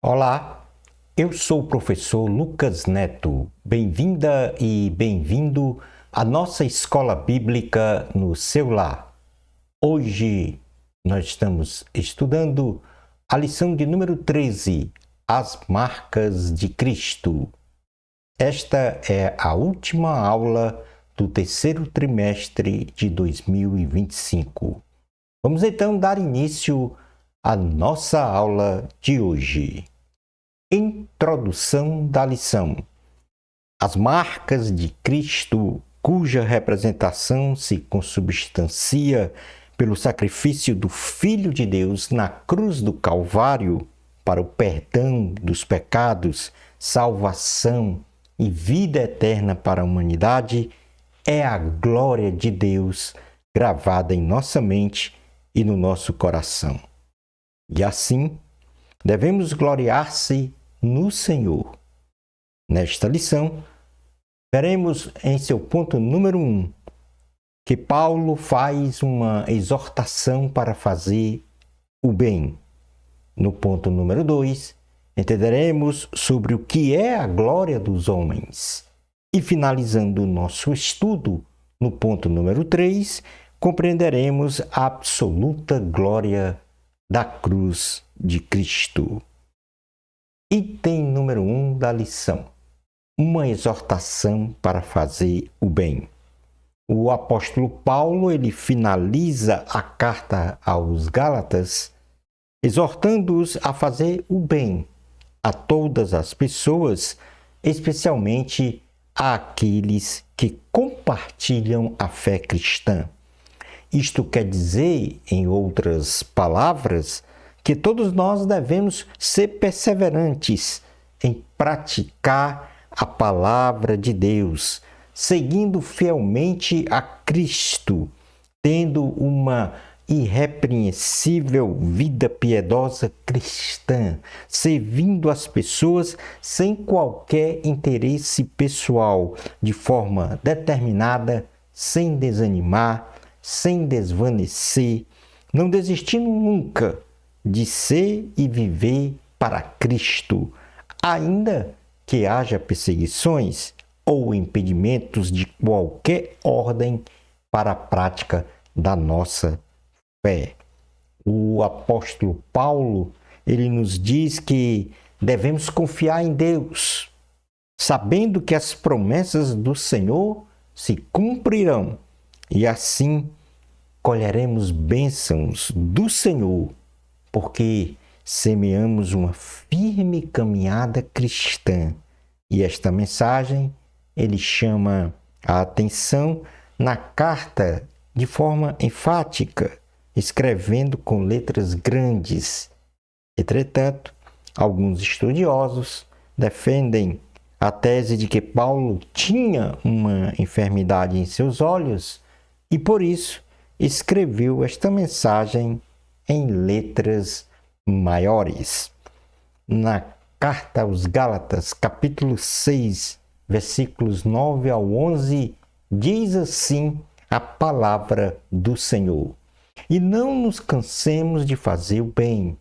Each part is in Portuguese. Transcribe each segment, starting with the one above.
Olá, eu sou o professor Lucas Neto. Bem-vinda e bem-vindo à nossa escola bíblica no seu lar. Hoje nós estamos estudando a lição de número 13, As Marcas de Cristo. Esta é a última aula do terceiro trimestre de 2025. Vamos então dar início à nossa aula de hoje. Introdução da lição. As marcas de Cristo, cuja representação se consubstancia pelo sacrifício do Filho de Deus na cruz do Calvário para o perdão dos pecados, salvação e vida eterna para a humanidade, é a glória de Deus gravada em nossa mente e no nosso coração. E assim, devemos gloriar-se no Senhor. Nesta lição, veremos em seu ponto número 1 que Paulo faz uma exortação para fazer o bem. No ponto número 2, entenderemos sobre o que é a glória dos homens. E finalizando o nosso estudo, no ponto número 3, compreenderemos a absoluta glória da cruz de Cristo. Item número 1 da lição. Uma exortação para fazer o bem. O apóstolo Paulo, ele finaliza a carta aos Gálatas, exortando-os a fazer o bem a todas as pessoas, especialmente àqueles que compartilham a fé cristã. Isto quer dizer, em outras palavras, que todos nós devemos ser perseverantes em praticar a palavra de Deus, seguindo fielmente a Cristo, tendo uma irrepreensível vida piedosa cristã, servindo as pessoas sem qualquer interesse pessoal, de forma determinada, sem desanimar, sem desvanecer, não desistindo nunca de ser e viver para Cristo, ainda que haja perseguições ou impedimentos de qualquer ordem para a prática da nossa fé. O apóstolo Paulo, ele nos diz que devemos confiar em Deus, sabendo que as promessas do Senhor se cumprirão e assim colheremos bênçãos do Senhor, porque semeamos uma firme caminhada cristã. E esta mensagem ele chama a atenção na carta de forma enfática, escrevendo com letras grandes. Entretanto, alguns estudiosos defendem a tese de que Paulo tinha uma enfermidade em seus olhos e, por isso, escreveu esta mensagem em letras maiores. Na carta aos Gálatas, capítulo 6, versículos 9 ao 11, diz assim a palavra do Senhor: E não nos cansemos de fazer o bem,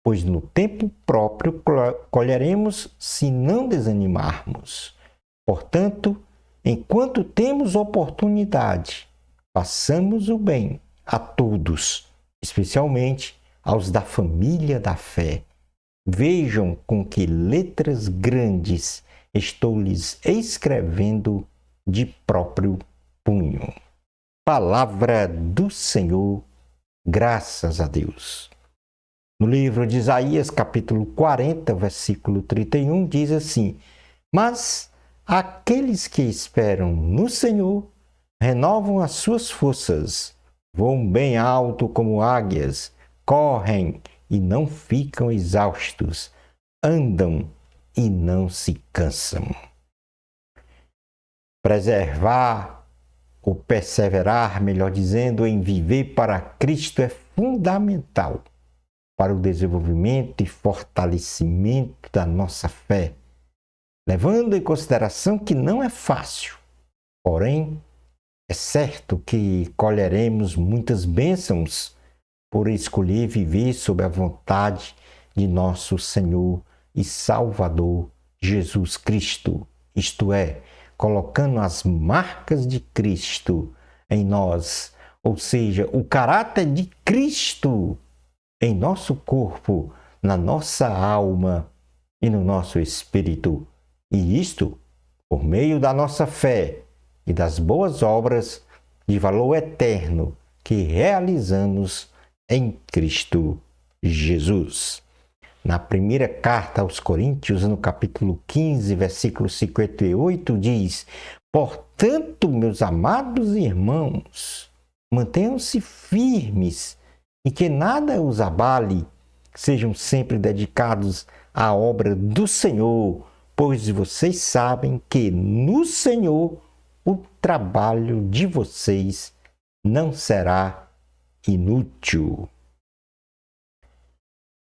pois no tempo próprio colheremos se não desanimarmos. Portanto, enquanto temos oportunidade, façamos o bem a todos, especialmente aos da família da fé. Vejam com que letras grandes estou lhes escrevendo de próprio punho. Palavra do Senhor, graças a Deus. No livro de Isaías, capítulo 40, versículo 31, diz assim: Mas aqueles que esperam no Senhor renovam as suas forças, voam bem alto como águias, correm e não ficam exaustos, andam e não se cansam. Preservar ou perseverar, melhor dizendo, em viver para Cristo é fundamental para o desenvolvimento e fortalecimento da nossa fé, levando em consideração que não é fácil, porém, é certo que colheremos muitas bênçãos por escolher viver sob a vontade de nosso Senhor e Salvador Jesus Cristo, isto é, colocando as marcas de Cristo em nós, ou seja, o caráter de Cristo em nosso corpo, na nossa alma e no nosso espírito. E isto por meio da nossa fé e das boas obras de valor eterno que realizamos em Cristo Jesus. Na primeira carta aos Coríntios, no capítulo 15, versículo 58, diz: portanto, meus amados irmãos, mantenham-se firmes e que nada os abale, sejam sempre dedicados à obra do Senhor, pois vocês sabem que no Senhor o trabalho de vocês não será inútil.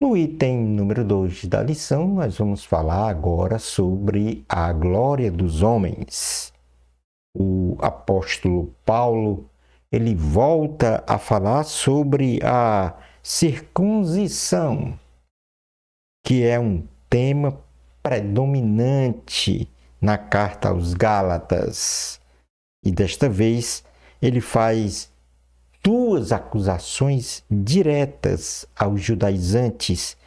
No item número 2 da lição, nós vamos falar agora sobre a glória dos homens. O apóstolo Paulo, ele volta a falar sobre a circuncisão, que é um tema predominante na carta aos Gálatas. E desta vez ele faz duas acusações diretas aos judaizantes,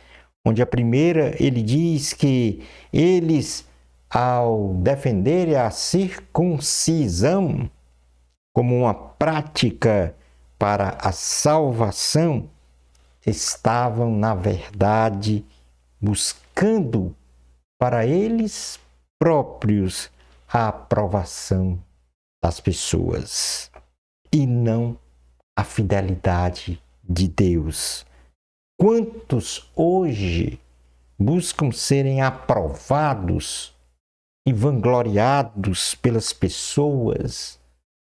onde a primeira ele diz que eles, ao defenderem a circuncisão como uma prática para a salvação, estavam, na verdade, buscando para eles próprios a aprovação das pessoas e não a fidelidade de Deus. Quantos hoje buscam serem aprovados e vangloriados pelas pessoas,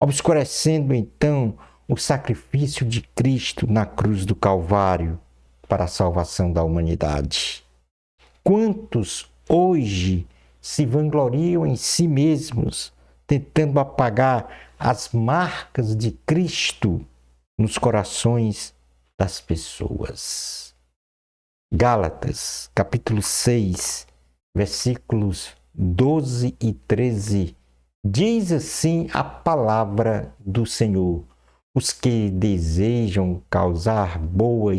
obscurecendo então o sacrifício de Cristo na cruz do Calvário para a salvação da humanidade? Quantos hoje se vangloriam em si mesmos, tentando apagar as marcas de Cristo nos corações das pessoas? Gálatas, capítulo 6, versículos 12 e 13, diz assim a palavra do Senhor: os que desejam causar boa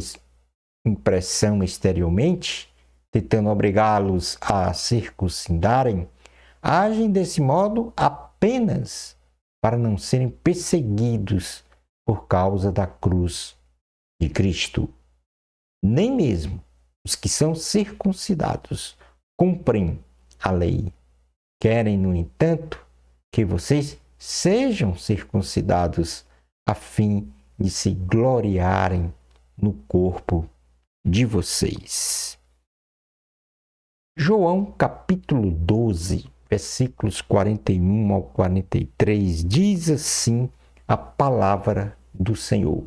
impressão exteriormente, tentando obrigá-los a circuncidarem, agem desse modo apenas para não serem perseguidos por causa da cruz de Cristo. Nem mesmo os que são circuncidados cumprem a lei. Querem, no entanto, que vocês sejam circuncidados a fim de se gloriarem no corpo de vocês. João capítulo 12, versículos 41 ao 43, diz assim a palavra do Senhor.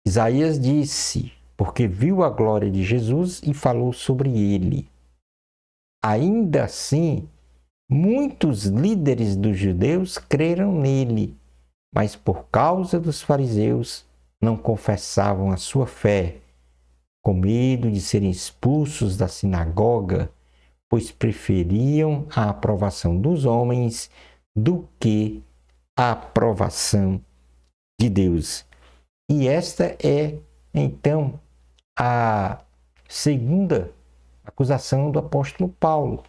Isaías disse, porque viu a glória de Jesus e falou sobre ele. Ainda assim, muitos líderes dos judeus creram nele, mas por causa dos fariseus não confessavam a sua fé, com medo de serem expulsos da sinagoga, pois preferiam a aprovação dos homens do que a aprovação de Deus. E esta é, então, a segunda acusação do apóstolo Paulo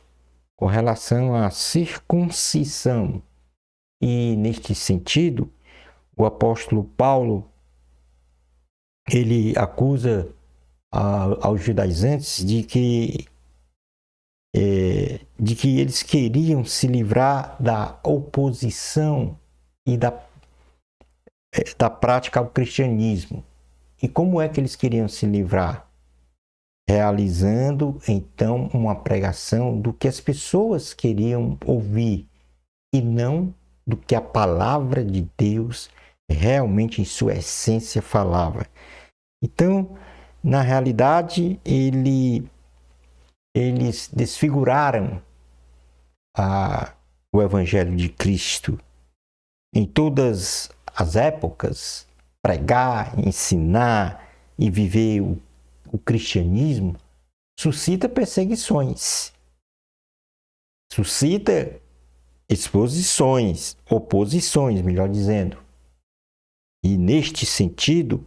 com relação à circuncisão. E, neste sentido, o apóstolo Paulo, ele acusa aos judaizantes de que eles queriam se livrar da oposição e da prática ao cristianismo. E como é que eles queriam se livrar? Realizando, então, uma pregação do que as pessoas queriam ouvir e não do que a palavra de Deus realmente, em sua essência, falava. Então, na realidade, eles desfiguraram o Evangelho de Cristo. Em todas as épocas, pregar, ensinar e viver o cristianismo suscita perseguições, suscita exposições, oposições, melhor dizendo. E neste sentido,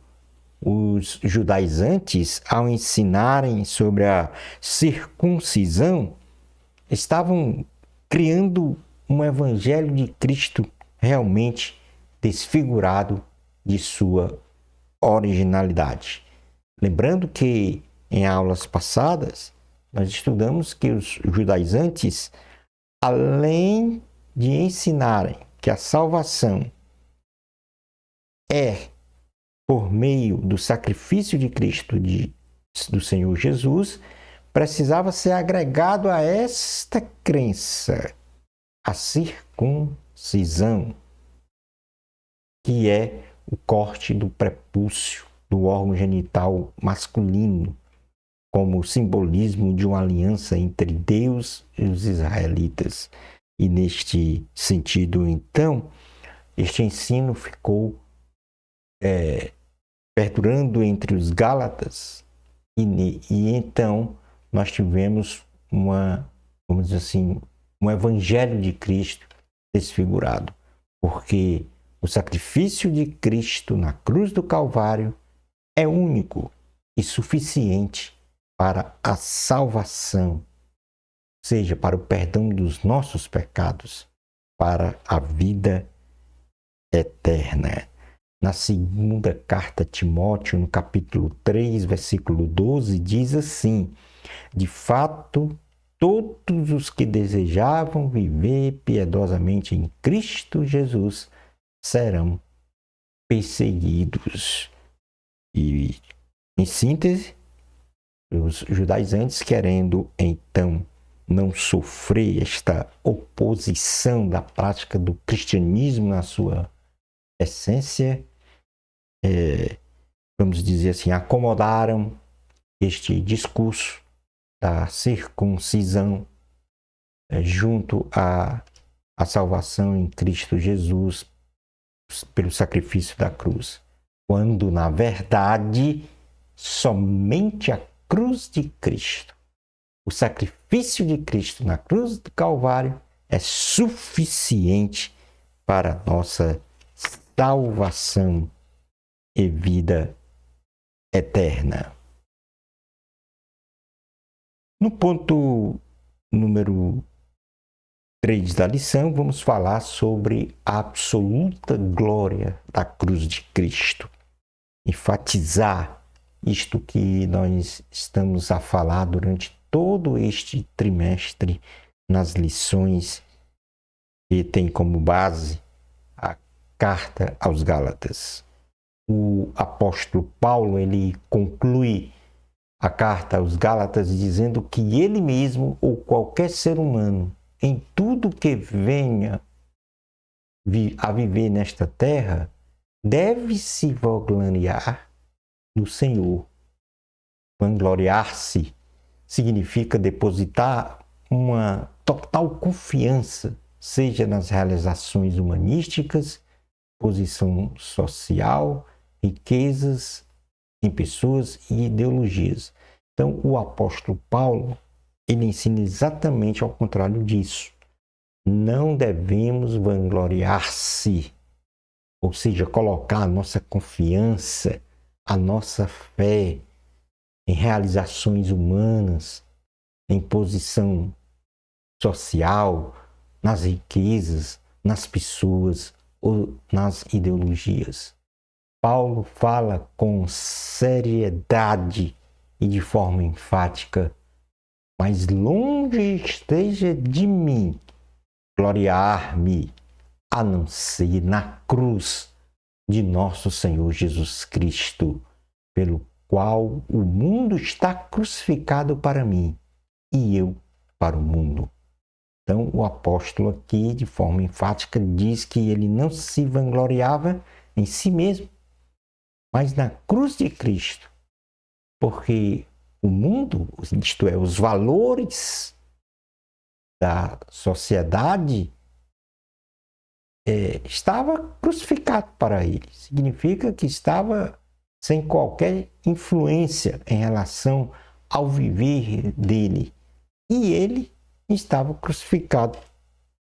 os judaizantes, ao ensinarem sobre a circuncisão, estavam criando um evangelho de Cristo realmente desfigurado de sua originalidade. Lembrando que em aulas passadas nós estudamos que os judaizantes, além de ensinarem que a salvação é por meio do sacrifício de Cristo, do Senhor Jesus, precisava ser agregado a esta crença a circuncisão, que é o corte do prepúcio do órgão genital masculino, como simbolismo de uma aliança entre Deus e os israelitas. E neste sentido, então, este ensino ficou perdurando entre os Gálatas e então nós tivemos vamos dizer assim, um evangelho de Cristo desfigurado, porque o sacrifício de Cristo na cruz do Calvário é único e suficiente para a salvação, seja para o perdão dos nossos pecados, para a vida eterna. Na segunda carta a Timóteo, no capítulo 3, versículo 12, diz assim: de fato, todos os que desejavam viver piedosamente em Cristo Jesus serão perseguidos. E, em síntese, os judaizantes, querendo então não sofrer esta oposição da prática do cristianismo na sua essência, vamos dizer assim, acomodaram este discurso da circuncisão junto à salvação em Cristo Jesus pelo sacrifício da cruz, quando na verdade somente a cruz de Cristo, o sacrifício de Cristo na cruz do Calvário é suficiente para a nossa salvação e vida eterna. No ponto número 3 da lição, vamos falar sobre a absoluta glória da cruz de Cristo. Enfatizar isto que nós estamos a falar durante todo este trimestre nas lições que tem como base a carta aos Gálatas. O apóstolo Paulo, ele conclui a carta aos Gálatas dizendo que ele mesmo ou qualquer ser humano, em tudo que venha a viver nesta terra, deve se vangloriar no Senhor. Vangloriar-se significa depositar uma total confiança, seja nas realizações humanísticas, posição social, riquezas, em pessoas e ideologias. Então, o apóstolo Paulo, ele ensina exatamente ao contrário disso. Não devemos vangloriar-se, ou seja, colocar a nossa confiança, a nossa fé em realizações humanas, em posição social, nas riquezas, nas pessoas ou nas ideologias. Paulo fala com seriedade e de forma enfática: mas longe esteja de mim gloriar-me, a não ser na cruz de nosso Senhor Jesus Cristo, pelo qual o mundo está crucificado para mim e eu para o mundo. Então, o apóstolo aqui, de forma enfática, diz que ele não se vangloriava em si mesmo, mas na cruz de Cristo, porque o mundo, isto é, os valores da sociedade, estava crucificado para ele. Significa que estava sem qualquer influência em relação ao viver dele. E ele estava crucificado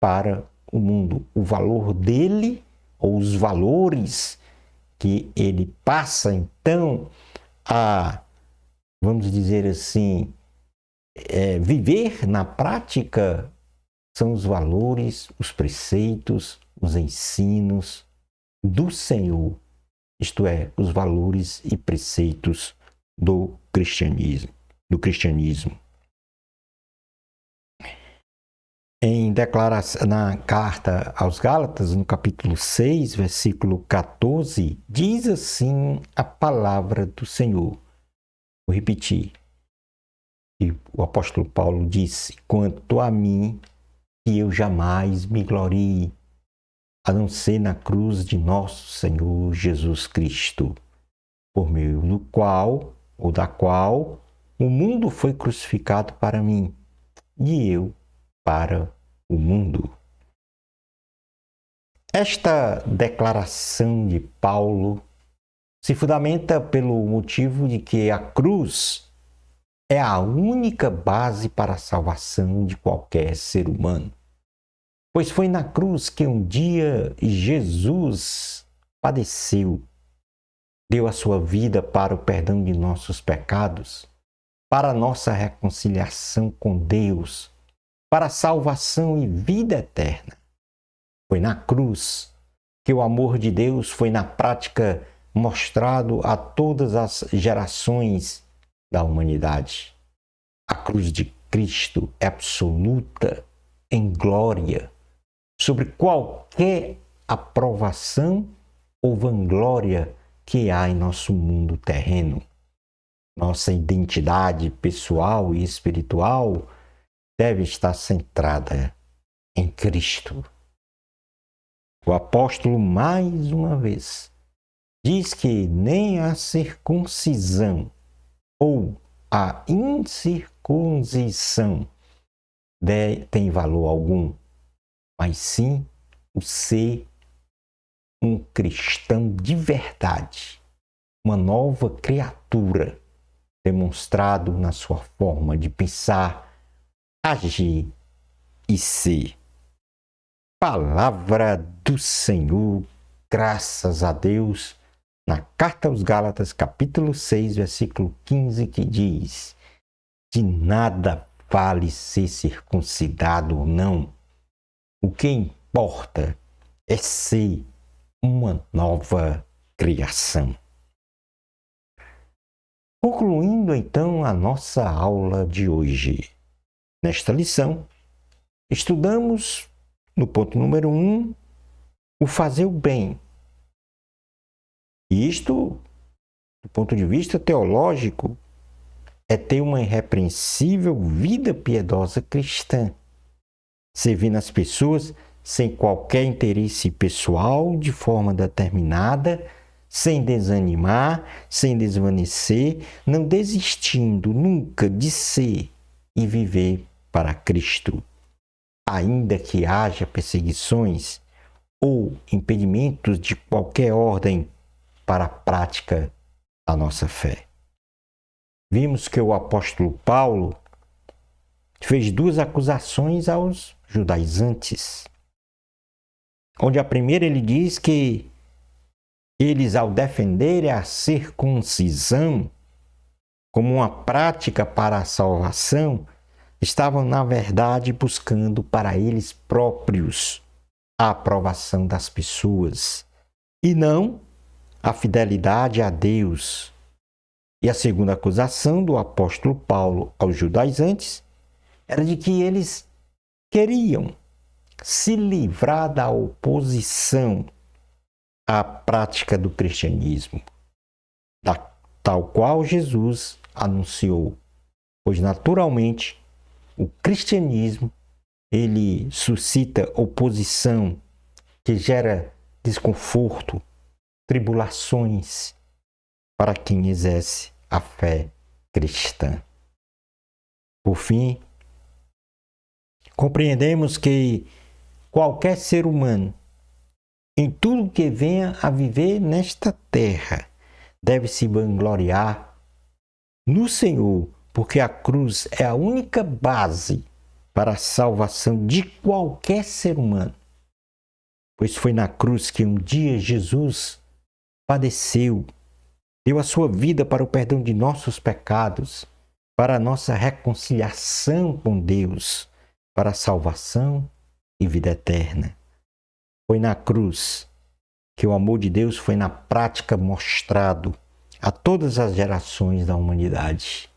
para o mundo. O valor dele, ou os valores que ele passa, então, a, vamos dizer assim, viver na prática, são os valores, os preceitos, os ensinos do Senhor, isto é, os valores e preceitos do cristianismo. Em declaração, na carta aos Gálatas, no capítulo 6, versículo 14, diz assim a palavra do Senhor. Vou repetir. E o apóstolo Paulo disse: quanto a mim, que eu jamais me glorie, a não ser na cruz de nosso Senhor Jesus Cristo, por meio do qual, ou da qual, o mundo foi crucificado para mim, e eu para o mundo. Esta declaração de Paulo se fundamenta pelo motivo de que a cruz é a única base para a salvação de qualquer ser humano. Pois foi na cruz que um dia Jesus padeceu, deu a sua vida para o perdão de nossos pecados, para a nossa reconciliação com Deus, para a salvação e vida eterna. Foi na cruz que o amor de Deus foi na prática mostrado a todas as gerações da humanidade. A cruz de Cristo é absoluta em glória sobre qualquer aprovação ou vanglória que há em nosso mundo terreno. Nossa identidade pessoal e espiritual deve estar centrada em Cristo. O apóstolo, mais uma vez, diz que nem a circuncisão ou a incircuncisão tem valor algum, mas sim o ser um cristão de verdade, uma nova criatura, demonstrado na sua forma de pensar, agir e ser. Palavra do Senhor, graças a Deus, na Carta aos Gálatas, capítulo 6, versículo 15, que diz: de nada vale ser circuncidado ou não. O que importa é ser uma nova criação. Concluindo então a nossa aula de hoje. Nesta lição, estudamos no ponto número 1, o fazer o bem. E isto, do ponto de vista teológico, é ter uma irrepreensível vida piedosa cristã, servindo as pessoas sem qualquer interesse pessoal, de forma determinada, sem desanimar, sem desvanecer, não desistindo nunca de ser e viver para Cristo. Ainda que haja perseguições ou impedimentos de qualquer ordem para a prática da nossa fé. Vimos que o apóstolo Paulo fez duas acusações aos judaizantes, onde a primeira ele diz que eles, ao defenderem a circuncisão como uma prática para a salvação, estavam, na verdade, buscando para eles próprios a aprovação das pessoas e não a fidelidade a Deus. E a segunda acusação do apóstolo Paulo aos judaizantes era de que eles queriam se livrar da oposição à prática do cristianismo, tal qual Jesus anunciou, pois naturalmente o cristianismo ele suscita oposição que gera desconforto, tribulações para quem exerce a fé cristã. Por fim, compreendemos que qualquer ser humano, em tudo que venha a viver nesta terra, deve se vangloriar no Senhor, porque a cruz é a única base para a salvação de qualquer ser humano. Pois foi na cruz que um dia Jesus padeceu, deu a sua vida para o perdão de nossos pecados, para a nossa reconciliação com Deus, para a salvação e vida eterna. Foi na cruz que o amor de Deus foi na prática mostrado a todas as gerações da humanidade.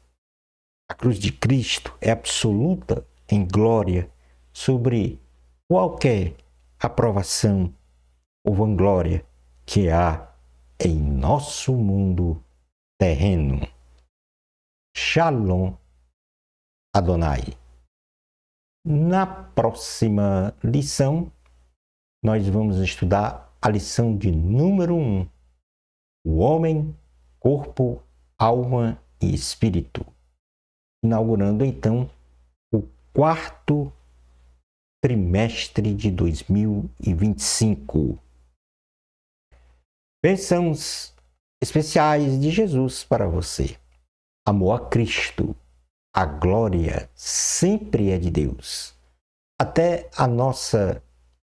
A cruz de Cristo é absoluta em glória sobre qualquer aprovação ou vanglória que há em nosso mundo terreno. Shalom Adonai. Na próxima lição, nós vamos estudar a lição de número 1, o homem, corpo, alma e espírito, inaugurando então o quarto trimestre de 2025. Bênçãos especiais de Jesus para você. Amor a Cristo, a glória sempre é de Deus. Até a nossa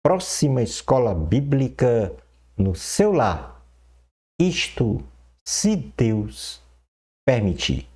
próxima escola bíblica no seu lar. Isto, se Deus permitir.